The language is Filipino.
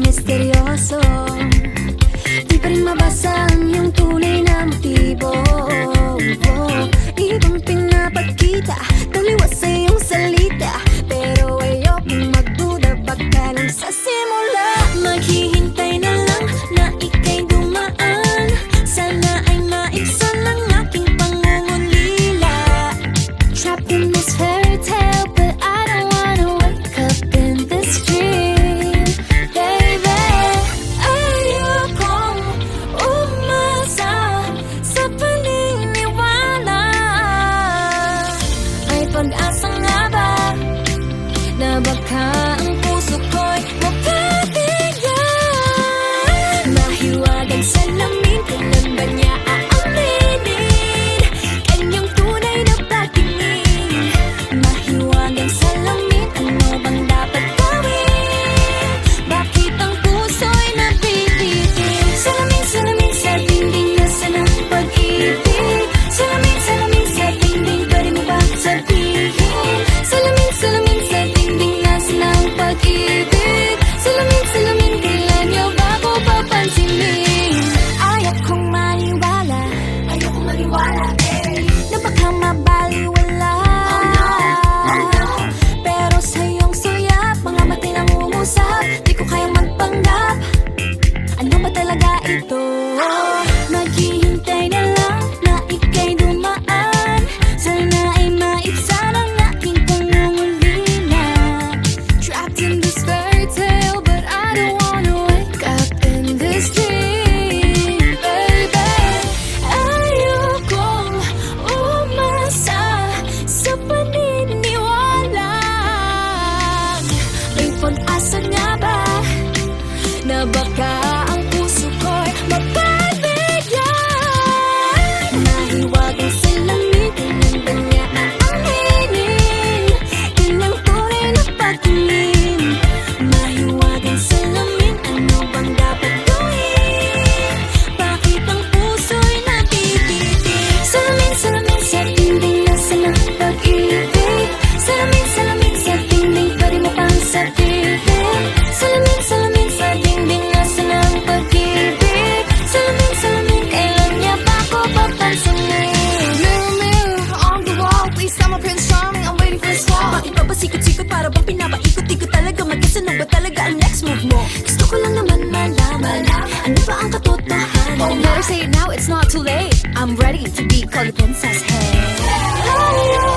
misteryoso. Di pa rin mabasa ang iyong tunay na motibo. Ibang pinapakita, taliwas sa iyong salita, pero ayokong magduda, baka lang sa simula. Maghihintay na lang na ika'y dumaan, sana ay maibsan ang aking pangungulila. Trapped in this fairy tale, but I don't wanna wake up in this dream, baby. Ayokong umasa sa paniniwala. May pag-asa nga ba na baka ang puso ko'y mapabigyan? Mahiwagang salamin, kailan ba niya aaminin kanyang tunay na pagtingin? Mahiwagang salamin, ano bang dapat gawin? Bakit ang puso'y nabibitin? Salamin, salamin sa dingding, nasaan ang pag-ibig? Salamin, salamin sa dingding, pwede mo ba sabihin? Salamin, salamin sa dingding, nasaan ang pag-ibig? Salamin, salamin, kailan niyo ba ako papansinin? Ayokong maniwala, na baka mabaliwala. Pero sa iyong suyap, mga matay nang umusap, di ko kayang magpanggap. Ano ba talaga ito? Maghihintay na lang na ika'y dumaan, sana ay maibsan ang aking pangungulila. Trapped in this fairy tale, but I don't wanna wake up in this dream, baby. Ayokong umasa sa paniniwala. May pag-asa nga ba na baka ang puso ko'y mapabigyan? Mahiwagang salamin, kailan ba niya aaminin kanyang tunay na pagtingin? Mahiwagang salamin, ano bang dapat gawin? Bakit ang puso'y nabibitin? Salamin, salamin sa dingding, nasaan ang pag-ibig? Salamin, salamin sa dingding, pwede mo pang sabihin? Salamin, salamin sa dingding, nasaan ang pag-ibig? Salamin, salamin, kailan niya ba ako papansinin? Mirror, mirror on the wall, please tell my Prince Charming I'm waiting for his call. Bakit ba pasikot-sikot, para bang pinapaikot-ikot talaga? Mag-guess ano ba talaga ang next move mo? Gusto ko lang naman malaman, ano ba ang katotohanan? Oh, better say it now, it's not too late. I'm ready to be called the princess, hey. Ayokong